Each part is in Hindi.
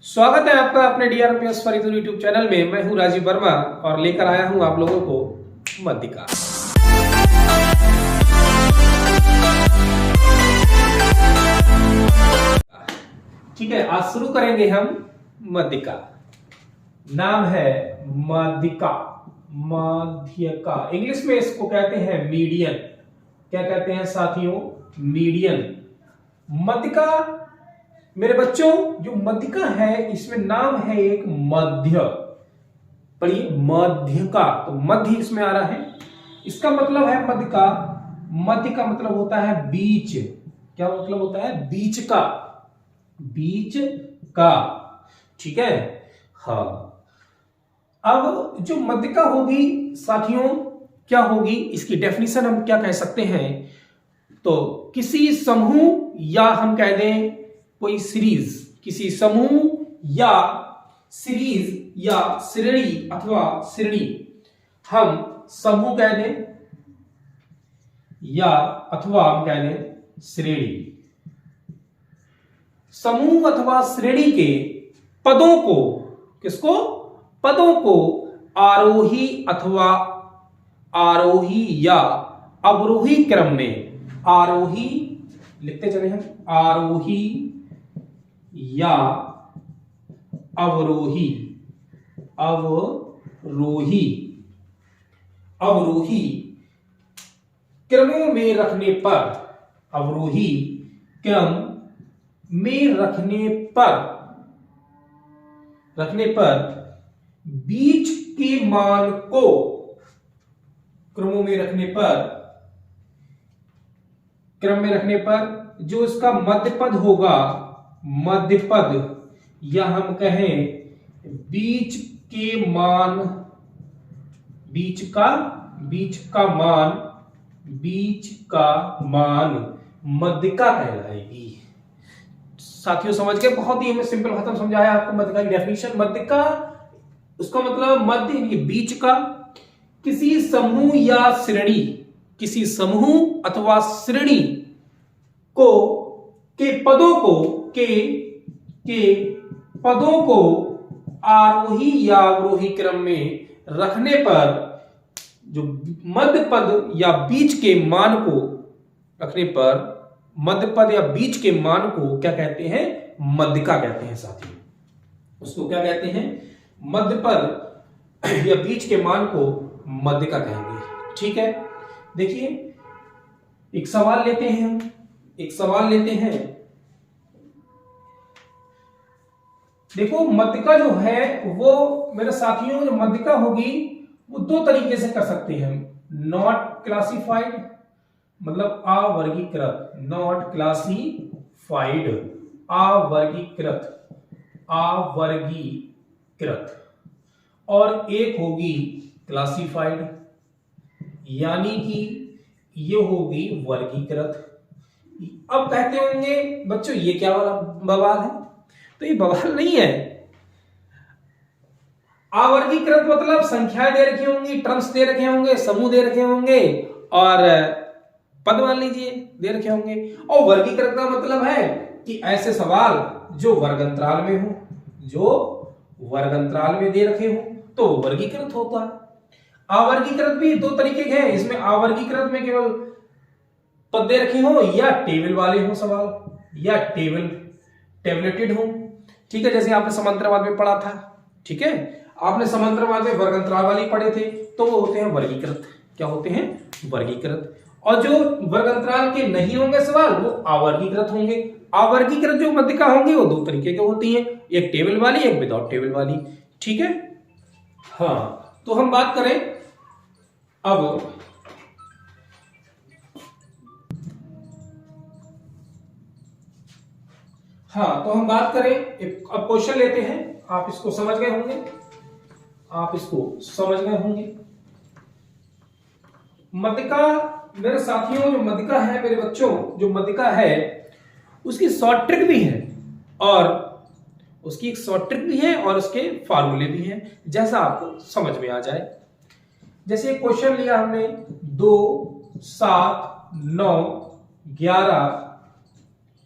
स्वागत है आपका अपने DRPS फरीदुल यूट्यूब चैनल में। मैं हूं राजीव वर्मा और लेकर आया हूं आप लोगों को मध्यिका। ठीक है, आज शुरू करेंगे हम मध्यिका। नाम है मध्यिका। मध्यिका इंग्लिश में इसको कहते हैं मीडियन। क्या कहते हैं साथियों? मीडियन। मध्यिका मेरे बच्चों, जो मध्यिका है इसमें नाम है एक मध्य। पढ़िए, मध्यिका। तो मध्य इसमें आ रहा है, इसका मतलब है मध्यिका। मध्य का मतलब होता है बीच। क्या मतलब होता है? बीच का। बीच का। ठीक है। हाँ, अब जो मध्यिका होगी साथियों, क्या होगी? इसकी डेफिनेशन हम क्या कह सकते हैं? तो किसी समूह या हम कह दें कोई सीरीज, किसी समूह या सीरीज या श्रेणी अथवा श्रेणी, हम समूह कह दें या अथवा हम कह दें श्रेणी। समूह अथवा श्रेणी के पदों को, किसको? पदों को आरोही अथवा आरोही या अवरोही क्रम में, आरोही लिखते चले हम, आरोही या अवरोही, अवरोही, अवरोही क्रमों में रखने पर, अवरोही क्रम में रखने पर बीच के मान को, क्रमों में रखने पर, क्रम में रखने पर जो इसका मध्य पद होगा, मध्य पद या हम कहें बीच के मान, बीच का मान मध्यिका कहलाएगी। साथियों समझ गए? बहुत ही हमें सिंपल भाषा में समझाया आपको मध्यिका की डेफिनेशन। मध्यिका उसका मतलब मध्य, ये बीच का। किसी समूह या श्रेणी, किसी समूह अथवा श्रेणी को के पदों को आरोही या अवरोही क्रम में रखने पर जो मध्य पद या बीच के मान को रखने पर, मध्य पद या बीच के मान को क्या कहते हैं? मध्यिका कहते हैं साथियों। उसको क्या कहते हैं? मध्य पद या बीच के मान को मध्यिका कहेंगे। ठीक है, देखिए एक सवाल लेते हैं हम, एक सवाल लेते हैं। देखो मध्यिका जो है वो मेरे साथियों, जो मध्यिका होगी वो दो तरीके से कर सकते हैं हम। नॉट क्लासिफाइड मतलब अवर्गीकृत, नॉट क्लासिफाइड, अवर्गीकृत, अवर्गीकृत। और एक होगी क्लासिफाइड, यानी कि ये होगी वर्गीकृत। अब कहते होंगे बच्चों ये क्या बवाल है? तो ये बवाल नहीं है। अवर्गीकृत मतलब संख्याएं दे रखी होंगी, टर्म्स दे रखे होंगे, समूह दे रखे होंगे और पद मान लीजिए दे रखे होंगे। और वर्गीकृत का मतलब है कि ऐसे सवाल जो वर्गंतराल में हो, जो वर्गंतराल में दे रखे हो तो वर्गीकृत होता है। अवर्गीकृत भी दो तरीके के हैं। इसमें अवर्गीकृत में केवल पद दे रखे हो या टेबल वाले हो सवाल, या टेबलेटेड हो। ठीक है, जैसे आपने समांतरवाद में पढ़ा था। ठीक है, आपने समांतरवाद में वर्गंतराल वाले पढ़े थे, तो वो होते हैं वर्गीकृत। क्या होते हैं? वर्गीकृत। और जो वर्गंतराल के नहीं होंगे सवाल, वो अवर्गीकृत होंगे। अवर्गीकृत जो मध्यिका होंगी वो दो तरीके की होती हैं, एक टेबल वाली, एक विदाउट टेबल वाली। ठीक है। हाँ, तो हम बात करें अब तो हम बात करें, अब क्वेश्चन लेते हैं। आप इसको समझ गए होंगे, आप इसको समझ गए होंगे। मध्यिका मेरे साथियों, जो मध्यिका है मेरे बच्चों, जो मध्यिका है उसकी शॉर्ट ट्रिक भी है, और उसकी एक शॉर्ट ट्रिक भी है और उसके फार्मूले भी हैं, जैसा आपको समझ में आ जाए। जैसे क्वेश्चन लिया हमने 2, 7, 9, 11,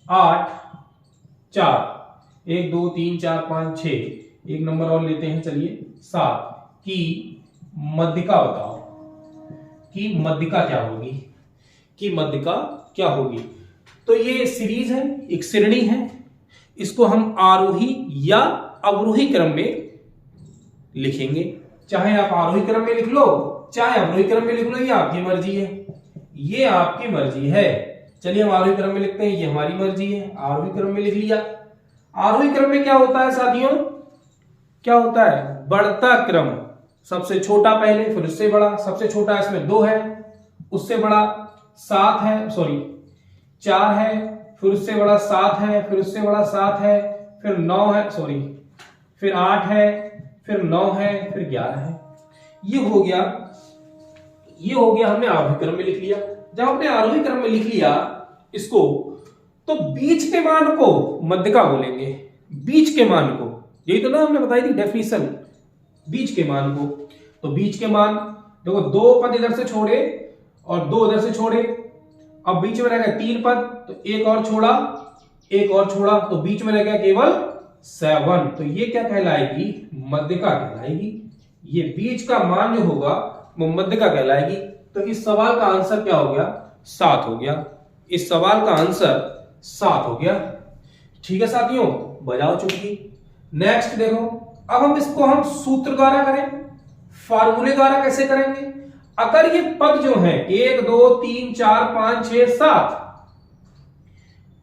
8, 4, 1 2 3 4 5 6, एक नंबर और लेते हैं, चलिए 7 की मध्यिका बताओ, कि मध्यिका क्या होगी, कि मध्यिका क्या होगी। तो ये सीरीज है, एक श्रेणी है, इसको हम आरोही या अवरोही क्रम में लिखेंगे। चाहे आप आरोही क्रम में लिख लो, चाहे अवरोही क्रम में लिख लो, ये आपकी मर्जी है, ये आपकी मर्जी है। चलिए हम आरोही क्रम में लिखते हैं, ये हमारी मर्जी है, आरोही क्रम में लिख लिया। आरोही क्रम में क्या होता है साथियों, क्या होता है, बढ़ता क्रम, सबसे छोटा पहले फिर उससे बड़ा, सबसे छोटा इसमें 2 है, उससे बड़ा 7 है, सॉरी 4 है, फिर उससे बड़ा 7 है, फिर उससे बड़ा 7 है, फिर 9 है, सॉरी फिर 8 है, फिर 9 है, फिर 11 है। ये हो गया हमने आरोही क्रम में लिख लिया। जब हमने आरोही क्रम में लिख लिया इसको, तो बीच के मान को मध्यिका बोलेंगे, बीच के मान को, यही तो ना हमने बताई थी डेफिनेशन, बीच के मान को। तो बीच के मान देखो, 2 पद इधर से छोड़े और 2 इधर से छोड़े, अब बीच में रह गए 3 पद, तो एक और छोड़ा, तो बीच में रह गया केवल 7। तो ये क्या कहलाएगी, मध्यिका कहलाएगी। ये बीच का मान जो होगा वो मध्यिका कहलाएगी। तो इस सवाल का आंसर क्या हो गया, 7 हो गया। इस सवाल का आंसर 7 हो गया। ठीक है साथियों, बजाओ चुटकी। नेक्स्ट देखो, अब हम इसको हम सूत्र द्वारा करें, फार्मूले द्वारा कैसे करेंगे। अगर ये पद जो है 1 2 3 4 5 6 7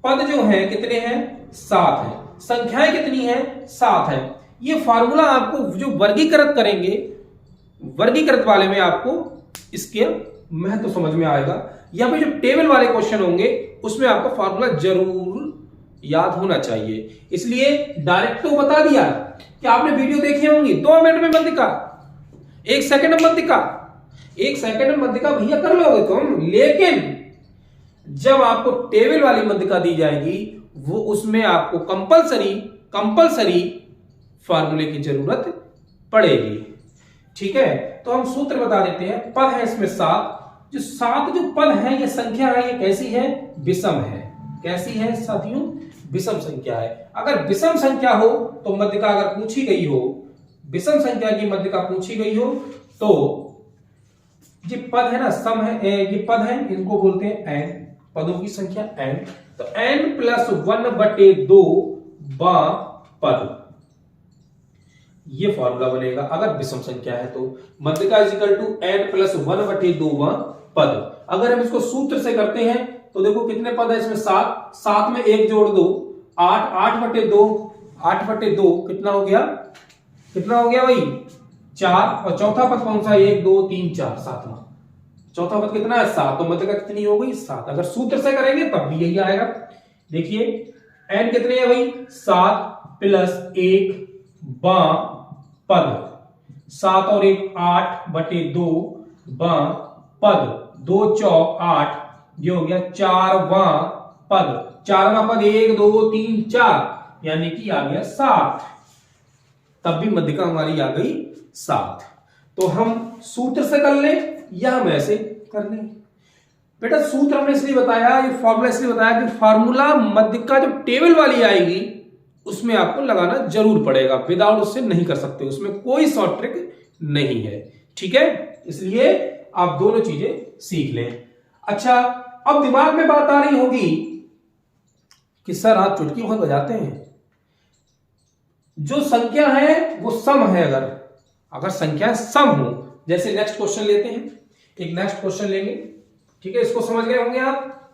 पद जो है कितने हैं, 7 है, संख्याएं कितनी है, 7 है। ये फार्मूला आपको जो वर्गीकृत करेंगे, वर्गीकृत वाले में आपको इसके महत्व तो समझ में आएगा। यहां पे जो टेबल वाले क्वेश्चन होंगे उसमें आपको फार्मूला जरूर याद होना चाहिए। इसलिए डायरेक्ट तो बता दिया कि आपने वीडियो देखी होंगी, 2 मिनट में मध्यिका, 1 सेकंड में मध्यिका, 1 सेकंड में मध्यिका भैया कर लोगे तुम। लेकिन जब आपको टेबल वाली मध्यिका दी जाएगी, वो उसमें आपको कंपलसरी फार्मूले की जरूरत पड़ेगी। ठीक है, तो हम सूत्र बता देते हैं। पद है इसमें 7, जो 7 जो पद है, ये संख्या है, ये कैसी है, विषम है। कैसी है साथियों, विषम संख्या है। अगर विषम संख्या हो तो मध्यिका अगर पूछी गई हो, विषम संख्या की मध्यिका पूछी गई हो, तो ये पद है ना, सम है, ये पद है, इनको बोलते हैं n, पदों की संख्या n। तो n + 1/2 पद, ये फॉर्मूला बनेगा अगर विषम संख्या है तो। मध्यिका = n + 1/2 पद। अगर हम इसको सूत्र से करते हैं तो देखो कितने पद है इसमें, 7 में 1 जोड़ दो, 8/2 कितना हो गया, भाई 4। और चौथा पद कौन सा, 1 2 3 4, 7वां चौथा पद कितना है, 7। तो मध्यिका कितनी हो गई, 7। अगर सूत्र से करेंगे तब भी यही आएगा। देखिए n कितने है भाई, 7 + 1 पद, 7 और 1 8/2 पद, 2 चौक 8, ये हो गया 4वां पद। 4वां पद 1 2 3 4, यानी कि आ गया 7। तब भी मध्यिका हमारी आ गई 7। तो हम सूत्र से कर ले या हम ऐसे कर लें। बेटा सूत्र हमने इसलिए बताया, ये फॉर्मूला इसलिए बताया कि फार्मूला मध्यिका जो टेबल वाली आएगी उसमें आपको लगाना जरूर पड़ेगा, विदाउट उससे नहीं कर सकते, उसमें कोई शॉर्ट ट्रिक नहीं है। ठीक है, इसलिए आप दोनों चीजें सीख लें। अच्छा, अब दिमाग में बात आ रही होगी कि सर आप चुटकी बहुत बजाते हैं, जो संख्या है वो सम है, अगर संख्या सम हो, जैसे नेक्स्ट क्वेश्चन लेते हैं, एक नेक्स्ट क्वेश्चन लेंगे। ठीक है, इसको समझ गए होंगे आप।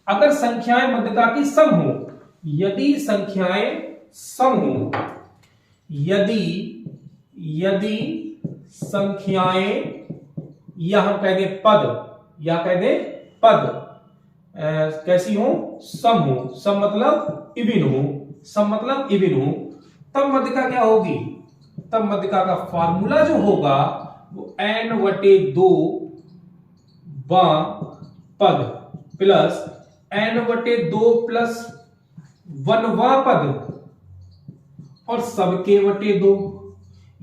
अगर संख्याएं मध्यिका की सम हो, यदि संख्याएं सम हो, यदि संख्याएं, या हम कह दें पद, कैसी हो, सम हो, सम मतलब इवन हो, तब मध्यिका क्या होगी, तब मध्यिका का फार्मूला जो होगा वो n/2 पद प्लस n/2 + 1वां पद और सबके बटे 2।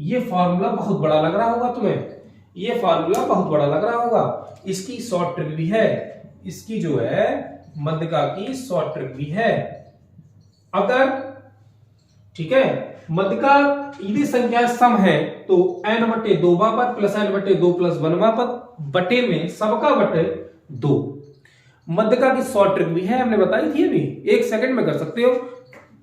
ये फार्मूला बहुत बड़ा लग रहा होगा तुम्हें, ये फार्मूला बहुत बड़ा लग रहा होगा। इसकी शॉर्ट ट्रिक भी है, इसकी जो है मध्यिका की शॉर्ट ट्रिक भी है। अगर ठीक है। मध्यका यदि संख्या सम है तो n बटे 2वां पद प्लस n बटे 2 प्लस 1वां पद बटे में सबका बटे 2। मध्यका की शॉर्ट ट्रिक भी है, हमने बताई थी अभी, 1 सेकंड में कर सकते हो।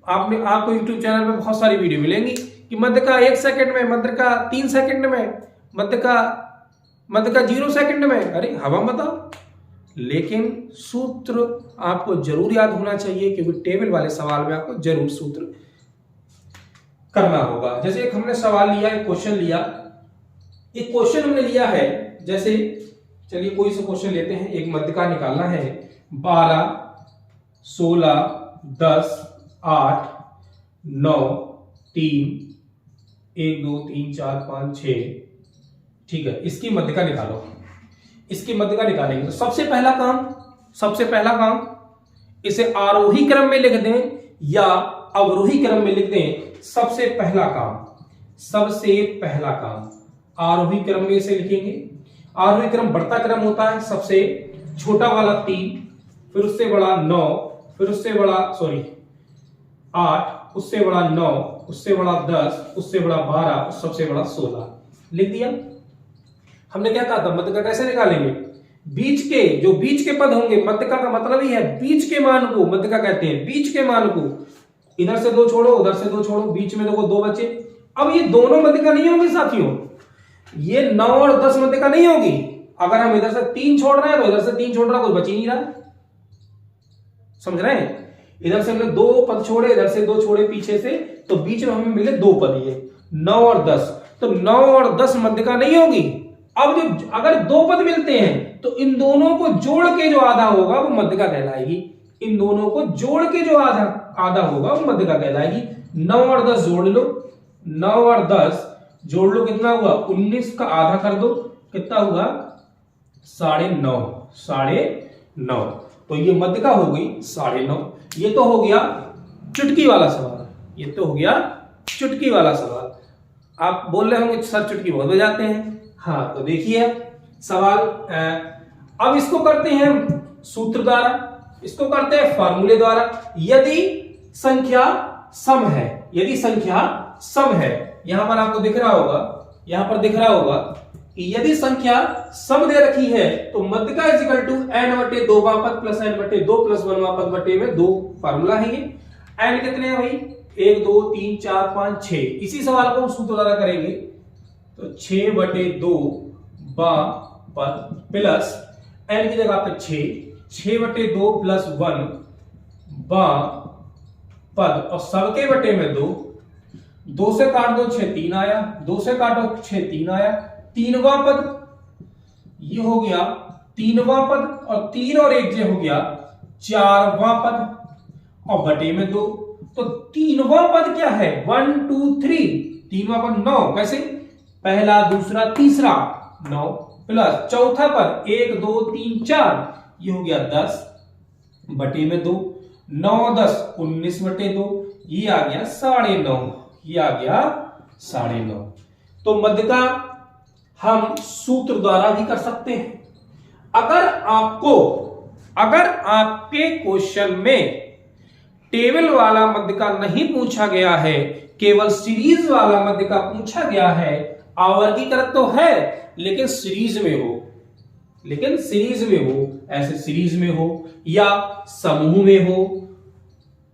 आपको यूट्यूब चैनल में बहुत सारी वीडियो मिलेंगी कि मध्यका 1 सेकंड में, मध्यका 3 सेकंड में, मध्यका 0 सेकंड में। अरे हवा बताओ। लेकिन सूत्र आपको जरूर याद होना चाहिए, क्योंकि टेबल वाले सवाल में आपको जरूर सूत्र करना होगा। जैसे एक हमने सवाल लिया, एक क्वेश्चन लिया, एक क्वेश्चन हमने लिया है, जैसे चलिए कोई सा क्वेश्चन लेते हैं। एक मध्यका निकालना है 12, 16, 10, 8, 9, 3, 1, 2, 3, 4, 5, 6। ठीक है, इसकी मध्यका निकालो। इसकी मध्यका निकालेंगे तो सबसे पहला काम इसे आरोही क्रम में लिख दें या अवरोही क्रम में लिख दें। सबसे पहला काम आरोही क्रम में इसे लिखेंगे। आरोही क्रम बढ़ता क्रम होता है, सबसे छोटा वाला 3, फिर उससे बड़ा 9, फिर उससे बड़ा 8, उससे बड़ा 9, उससे बड़ा 10, उससे बड़ा 12, और सबसे बड़ा 16 लिख दिया। हमने क्या कहा था, मध्यका कैसे निकालेंगे? बीच के पद होंगे, मध्यका का मतलब ही है बीच के मान को मध्यका कहते हैं। बीच के मान को इधर से 2 छोड़ो, उधर से 2 छोड़ो, बीच में देखो 2 बचे। अब ये दोनों मध्यका नहीं होंगी साथियों, ये 9 और 10 मध्यका नहीं होगी। अगर हम इधर से 3 छोड़ रहे हैं तो इधर से 3 छोड़ रहा, कोई बच ही नहीं रहा। समझ रहे हैं? इधर से हमने 2 पद छोड़े, इधर से 2 छोड़े पीछे से, तो बीच में हमें मिले 2 पद, ये 9 और 10। तो 9 और 10 मध्यका नहीं होगी। अब जो अगर 2 पद मिलते हैं तो इन दोनों को जोड़ के जो आधा होगा वो मध्यका कहलाएगी। इन दोनों को जोड़ के जो आधा होगा वो मध्यका कहलाएगी। 9 और 10 जोड़ लो, 9 और 10 जोड़ लो, कितना हुआ? 19 का आधा कर दो, कितना हुआ? 9.5। तो ये मध्यका हो गई 9.5। ये तो हो गया चुटकी वाला सवाल। आप बोल रहे होंगे सर चुटकी बहुत बजाते हैं। हाँ, तो देखिए सवाल। अब इसको करते हैं सूत्र द्वारा, इसको करते हैं फॉर्मूले द्वारा। यदि संख्या सम है, यहां पर आपको दिख रहा होगा कि यदि संख्या सम दे रखी है तो मध्यका इज इक्वल टू n बटे 2वां पद प्लस n बटे 2 प्लस 1वां पद बटे में 2 फार्मूला है ये। n कितने हैं भाई? 1, 2, 3, 4, 5, 6। इसी सवाल को हम सूत्र द्वारा करेंगे तो 6 बटे 2 पद प्लस n की जगह पे 6 बटे 2 प्लस 1 पद और सबके बटे में 2 से काट दो 6 3 आया, 2 से काटो 6 3 आया। 3वां पद ये हो गया 3वां पद और 3 और 1 जे हो गया 4वां पद और बटे में 2। तो 3वां पद क्या है? 1, 2, 3। 3वां पद 9, कैसे? पहला, दूसरा, तीसरा 9 प्लस चौथा पद 1, 2, 3, 4, ये हो गया 10 बटे में 2। 9, 10, 19 बटे 2, ये आ गया 9.5। तो मध्यका हम सूत्र द्वारा भी कर सकते हैं। अगर आपके क्वेश्चन में टेबल वाला मध्यका नहीं पूछा गया है, केवल सीरीज वाला मध्यका पूछा गया है, आवर्गीकृत तो है लेकिन सीरीज में हो, ऐसे सीरीज में हो या समूह में हो,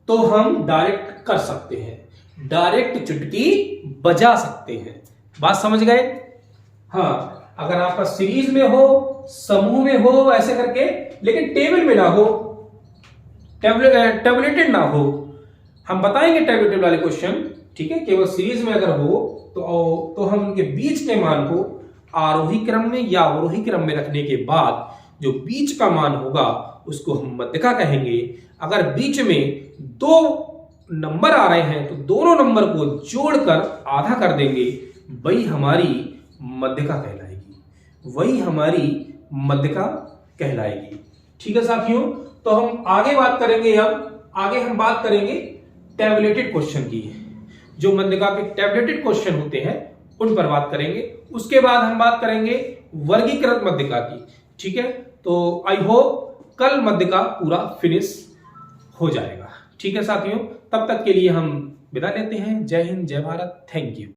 तो हम डायरेक्ट कर सकते हैं, डायरेक्ट चुटकी बजा सकते हैं। बात समझ गए? हाँ, अगर आपका सीरीज में हो, समूह में हो, ऐसे करके, लेकिन टेबल में ना हो, टेबलेटेड ना हो, हम बताएंगे टेबलेटेड वाले क्वेश्चन। ठीक है, केवल सीरीज में अगर हो तो हम उनके बीच के मान को आरोही क्रम में या अवरोही क्रम में रखने के बाद जो बीच का मान होगा उसको हम मध्यका कहेंगे। अगर बीच में 2 नंबर आ रहे हैं तो दोनों नंबर को जोड़कर आधा कर देंगे, वही हमारी मध्यका कहलाएगी। ठीक है साथियों, तो हम आगे बात करेंगे। हम बात करेंगे टैबुलेटेड क्वेश्चन की। जो मध्यका के टैबुलेटेड क्वेश्चन होते हैं उन पर बात करेंगे। उसके बाद हम बात करेंगे वर्गीकृत मध्यका की। ठीक है, तो आई होप कल मध्यका पूरा फिनिश हो जाएगा। ठीक है साथियों, तब तक के लिए हम विदा लेते हैं। जय हिंद, जय भारत, थैंक यू।